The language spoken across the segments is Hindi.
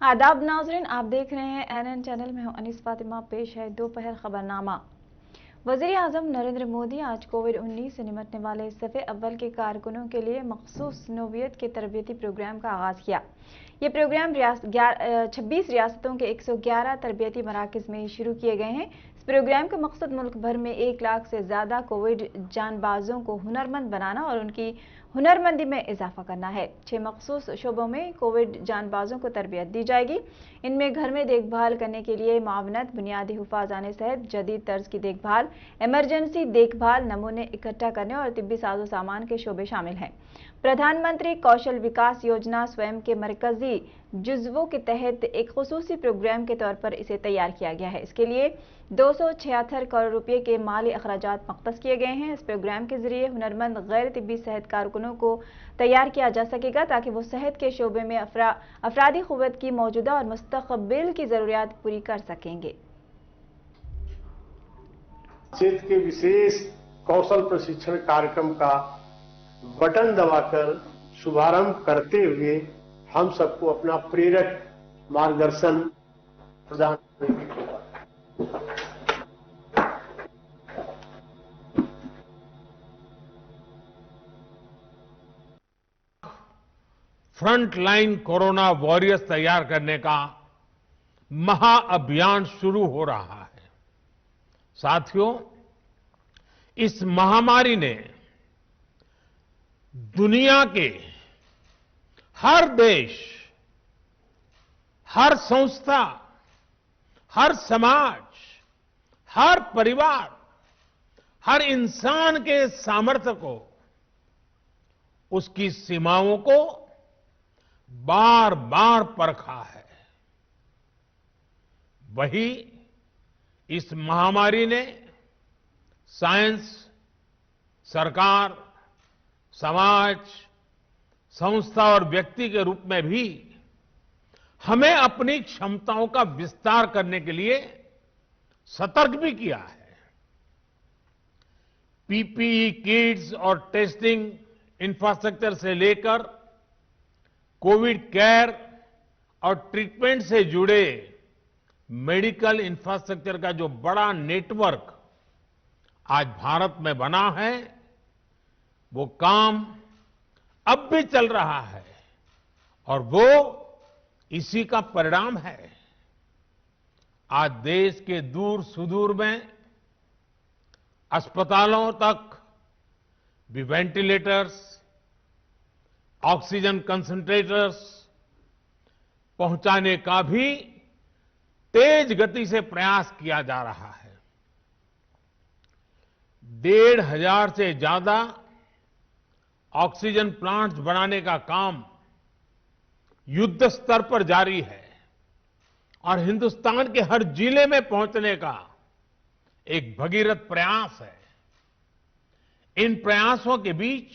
आदाब नाज़रीन, आप देख रहे हैं एनएन चैनल में हूं अनीस फातिमा। पेश है दोपहर खबरनामा। वज़ीर आज़म नरेंद्र मोदी आज कोविड-19 से निपटने वाले सफ़े अव्वल के कारकुनों के लिए मखसूस नोवियत के तरबियती प्रोग्राम का आगाज़ किया। ये प्रोग्राम 26 रियासतों के 111 तरबियती मराकज़ में शुरू किए गए हैं। इस प्रोग्राम का मकसद मुल्क भर में 1 लाख से ज़्यादा कोविड जानबाजों को हुनरमंद बनाना और उनकी हुनरमंदी में इजाफा करना है। 6 मखसूस शोबों में कोविड जानबाजों को तरबियत दी जाएगी। इनमें घर में देखभाल करने के लिए मावनत, बुनियादी हिफाज़ाने सेहत, जदीद तर्ज की देखभाल, इमरजेंसी देखभाल, नमूने इकट्ठा करने और तिब्बी साजो सामान के शोबे शामिल हैं। प्रधानमंत्री कौशल विकास योजना स्वयं के मरकजी जुज़वों के तहत एक खुसूसी प्रोग्राम के तौर पर इसे तैयार किया गया है। इसके लिए 276 करोड़ रुपये के माली अखराजात मख्तस किए गए हैं। इस प्रोग्राम के जरिए हुनरमंद गैर तिब्बी सेहत कारकुनों को तैयार किया जा सकेगा ताकि वो सेहत के शोबे में अफरादी क़ुव्वत की मौजूदा और मुस्तक़बिल की ज़रूरियात पूरी कर सकेंगे। क्षेत्र के विशेष कौशल प्रशिक्षण कार्यक्रम का बटन दबाकर शुभारंभ करते हुए हम सबको अपना प्रेरक मार्गदर्शन प्रदान करेंगे। फ्रंटलाइन कोरोना वॉरियर्स तैयार करने का महाअभियान शुरू हो रहा है। साथियों, इस महामारी ने दुनिया के हर देश, हर संस्था, हर समाज, हर परिवार, हर इंसान के सामर्थ्य को, उसकी सीमाओं को बार बार परखा है। वही इस महामारी ने साइंस, सरकार, समाज, संस्था और व्यक्ति के रूप में भी हमें अपनी क्षमताओं का विस्तार करने के लिए सतर्क भी किया है। पीपीई किट्स और टेस्टिंग इंफ्रास्ट्रक्चर से लेकर कोविड केयर और ट्रीटमेंट से जुड़े मेडिकल इंफ्रास्ट्रक्चर का जो बड़ा नेटवर्क आज भारत में बना है, वो काम अब भी चल रहा है और वो इसी का परिणाम है। आज देश के दूर सुदूर में अस्पतालों तक भी वेंटिलेटर्स, ऑक्सीजन कंसंट्रेटर्स पहुंचाने का भी तेज गति से प्रयास किया जा रहा है। 1,500 से ज्यादा ऑक्सीजन प्लांट्स बनाने का काम युद्ध स्तर पर जारी है और हिंदुस्तान के हर जिले में पहुंचने का एक भगीरथ प्रयास है। इन प्रयासों के बीच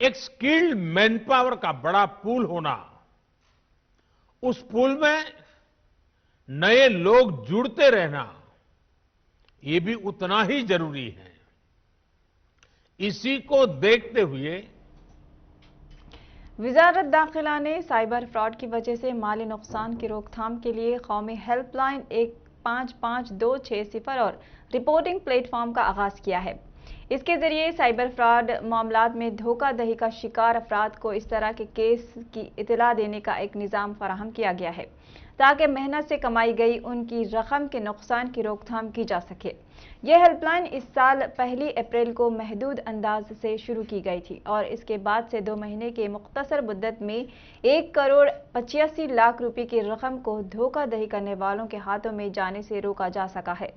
एक स्किल्ड मैन पावर का बड़ा पूल होना, उस पूल में नए लोग जुड़ते रहना, ये भी उतना ही जरूरी है। इसी को देखते हुए वज़ारत दाखिला ने साइबर फ्रॉड की वजह से माली नुकसान की रोकथाम के लिए कौमी हेल्पलाइन 155260 और रिपोर्टिंग प्लेटफॉर्म का आगाज किया है। इसके जरिए साइबर फ्रॉड मामलात में धोखाधड़ी का शिकार अफराद को इस तरह के केस की इत्तला देने का एक निज़ाम फराहम किया गया है ताकि मेहनत से कमाई गई उनकी रकम के नुकसान की रोकथाम की जा सके। यह हेल्पलाइन इस साल 1 अप्रैल को महदूद अंदाज से शुरू की गई थी और इसके बाद से 2 महीने के मुख्तसर मुद्दत में 1 करोड़ 85 लाख रुपए की रकम को धोखाधड़ी करने वालों के हाथों में जाने से रोका जा सका है।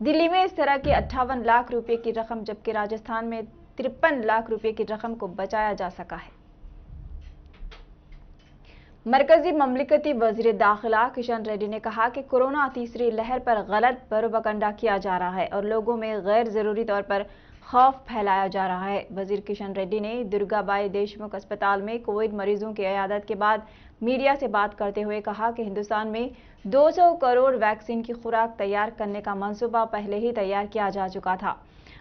दिल्ली में इस तरह की 58 लाख रुपए की रकम, जबकि राजस्थान में 53 लाख रुपए की रकम को बचाया जा सका है। मरकजी ममलिकती वज़ीर दाखिला किशन रेड्डी ने कहा कि कोरोना तीसरी लहर पर गलत प्रोपगंडा किया जा रहा है और लोगों में गैर जरूरी तौर पर खौफ फैलाया जा रहा है। वज़ीर किशन रेड्डी ने दुर्गाबाई देशमुख अस्पताल में कोविड मरीजों की इयादत के बाद मीडिया से बात करते हुए कहा कि हिंदुस्तान में 200 करोड़ वैक्सीन की खुराक तैयार करने का मंसूबा पहले ही तैयार किया जा चुका था।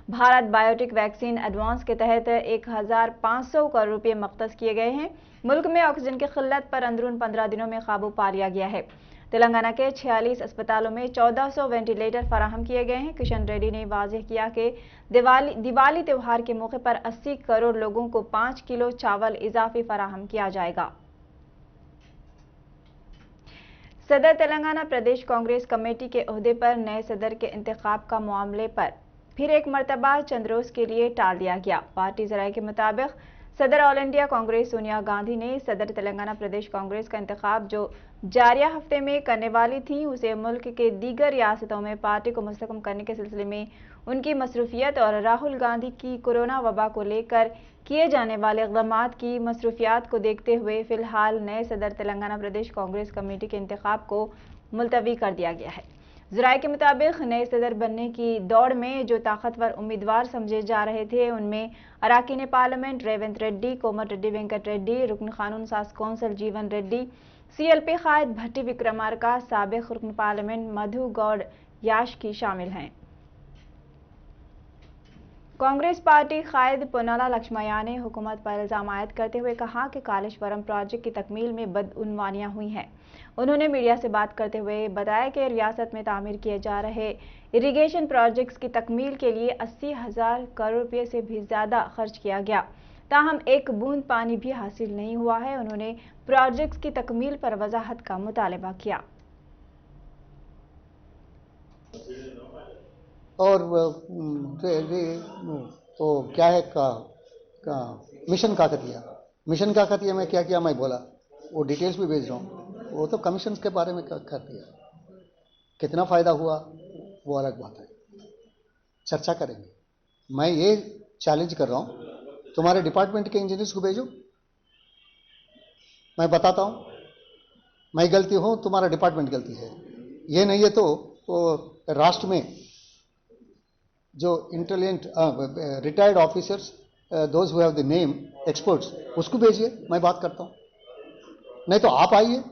भारत बायोटेक वैक्सीन एडवांस के तहत 1500 करोड़ रुपए मख्तस किए गए हैं। मुल्क में ऑक्सीजन की किल्लत पर अंदरून 15 दिनों में काबू पा लिया गया है। तेलंगाना के 46 अस्पतालों में 1400 वेंटिलेटर फराहम किए गए हैं। किशन रेड्डी ने वाज़ेह किया कि दिवाली त्यौहार के मौके पर 80 करोड़ लोगों को 5 किलो चावल इजाफी फराहम किया जाएगा। सदर तेलंगाना प्रदेश कांग्रेस कमेटी के ओहदे पर नए सदर के इंतखाब का मामले पर फिर एक मरतबा चंद रोज के लिए टाल दिया गया। पार्टी ज़राए के मुताबिक सदर ऑल इंडिया कांग्रेस सोनिया गांधी ने सदर तेलंगाना प्रदेश कांग्रेस का इंतखाब जो जारिया हफ्ते में करने वाली थी, उसे मुल्क के दीगर रियासतों में पार्टी को मुस्तकम करने के सिलसिले में उनकी मसरूफियत और राहुल गांधी की कोरोना वबा को लेकर किए जाने वाले इक़दामात की मसरूफियात को देखते हुए फिलहाल नए सदर तेलंगाना प्रदेश कांग्रेस कमेटी के इंतखाब को मुलतवी कर दिया गया है। ज़राए के मुताबिक नए सदर बनने की दौड़ में जो ताकतवर उम्मीदवार समझे जा रहे थे, उनमें अराकीन पार्लियामेंट रेवंत रेड्डी, कोमट रेड्डी वेंकट रेड्डी, रुकन कानून साज कौंसल जीवन रेड्डी, CLP कायद भट्टी विक्रमार्का, साबिक रुकन पार्लियामेंट मधु गौड़ याशकी शामिल हैं। कांग्रेस पार्टी कायद पोन्नाला लक्ष्मయ్య ने हुकूमत पर इल्जाम आयद करते हुए कहा कि कालेश्वरम प्रोजेक्ट की तकमील में बदउनवानियां हुई हैं। उन्होंने मीडिया से बात करते हुए बताया कि रियासत में तामीर किए जा रहे इरिगेशन प्रोजेक्ट्स की तकमील के लिए 80,000 करोड़ रुपये से भी ज्यादा खर्च किया गया, ताहम एक बूंद पानी भी हासिल नहीं हुआ है। उन्होंने प्रोजेक्ट्स की तकमील पर वजाहत का मुतालबा किया। और तो क्या है मिशन का दिया मैं क्या किया मैं बोला, वो डिटेल्स भी भेज रहा हूँ। वो तो कमीशन के बारे में कर दिया, कितना फ़ायदा हुआ वो अलग बात है, चर्चा करेंगे। मैं ये चैलेंज कर रहा हूँ, तुम्हारे डिपार्टमेंट के इंजीनियर्स को भेजो, मैं बताता हूँ मैं गलती हूँ, तुम्हारा डिपार्टमेंट गलती है। ये नहीं है तो राष्ट्र में जो intelligent retired officers, those who have the name experts, उसको भेजिए, मैं बात करता हूँ। नहीं तो आप आइए,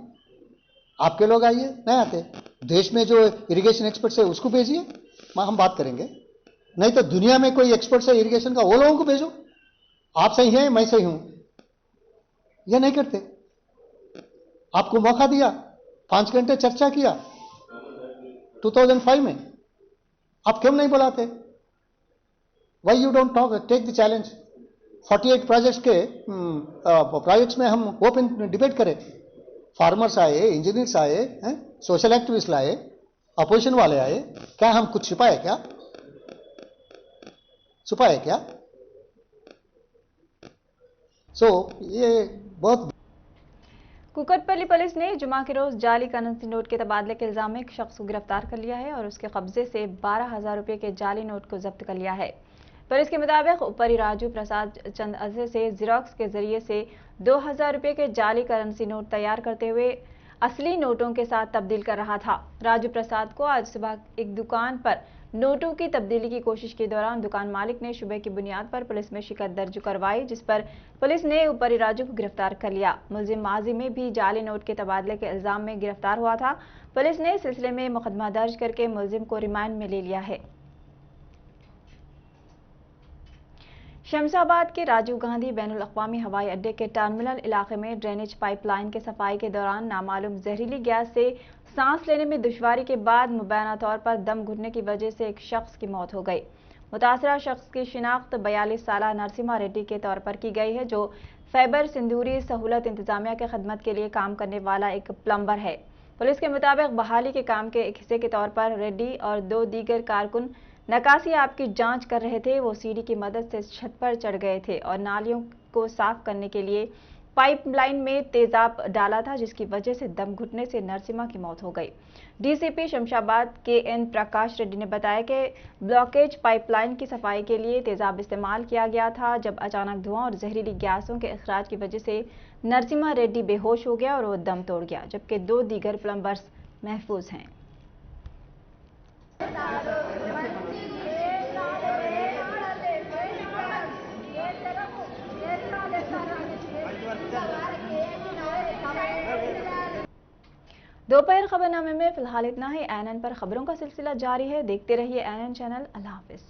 आपके लोग आइए, नहीं आते देश में जो इरिगेशन एक्सपर्ट्स है उसको भेजिए, हम बात करेंगे। नहीं तो दुनिया में कोई एक्सपर्ट्स है इरिगेशन का, वो लोगों को भेजो। आप सही हैं, मैं सही हूं, ये नहीं करते। आपको मौका दिया, 5 घंटे चर्चा किया 2005 में, आप क्यों नहीं बुलाते? Why you don't talk? Take the challenge. 48 projects के प्रोजेक्ट्स में हम ओपन डिबेट करें। फार्मर्स आए, इंजीनियर्स आए, सोशल एक्टिविस्ट लाए, अपोजिशन वाले आए, क्या हम कुछ छुपाए क्या? ये बहुत। कुकटपल्ली पुलिस ने जुमा के रोज जाली करेंसी नोट के तबादले के इल्जाम में एक शख्स को गिरफ्तार कर लिया है और उसके कब्जे से 12,000 रुपए के जाली नोट को जब्त कर लिया है। पुलिस के मुताबिक उपरी राजू प्रसाद चंद अरसे से जिरोक्स के जरिए से 2,000 रुपए के जाली करेंसी नोट तैयार करते हुए असली नोटों के साथ तब्दील कर रहा था। राजू प्रसाद को आज सुबह एक दुकान पर नोटों की तब्दीली की कोशिश के दौरान दुकान मालिक ने शुबे की बुनियाद पर पुलिस में शिकायत दर्ज करवाई, जिस पर पुलिस ने उपरी राजू को गिरफ्तार कर लिया। मुलजिम माजी में भी जाली नोट के तबादले के इल्जाम में गिरफ्तार हुआ था। पुलिस ने इस सिलसिले में मुकदमा दर्ज करके मुलजिम को रिमांड में ले लिया है। शमशाबाद के राजीव गांधी बैनुल अक़वामी हवाई अड्डे के टर्मिनल इलाके में ड्रेनेज पाइपलाइन के सफाई के दौरान नामालूम जहरीली गैस से सांस लेने में दुश्वारी के बाद मुबैना तौर पर दम घुटने की वजह से एक शख्स की मौत हो गई। मुतासरा शख्स की शिनाख्त 42 साला नरसिम्हा रेड्डी के तौर पर की गई है, जो फैबर सिंदूरी सहूलत इंतजामिया के खदमत के लिए काम करने वाला एक प्लम्बर है। पुलिस के मुताबिक बहाली के काम के एक हिस्से के तौर पर रेड्डी और 2 दीगर कारकुन नकासी आप की जांच कर रहे थे। वो सीढ़ी की मदद से छत पर चढ़ गए थे और नालियों को साफ करने के लिए पाइपलाइन में तेजाब डाला था, जिसकी वजह से दम घुटने से नरसिम्हा की मौत हो गई। डीसीपी शमशाबाद KN प्रकाश रेड्डी ने बताया कि ब्लॉकेज पाइपलाइन की सफाई के लिए तेजाब इस्तेमाल किया गया था, जब अचानक धुआं और जहरीली गैसों के अखराज की वजह से नरसिम्हा रेड्डी बेहोश हो गया और वो दम तोड़ गया, जबकि 2 दीगर प्लम्बर्स महफूज हैं। दोपहर खबरनामे में फिलहाल इतना ही। ANN पर खबरों का सिलसिला जारी है, देखते रहिए ANN चैनल। अल्लाह हाफिज।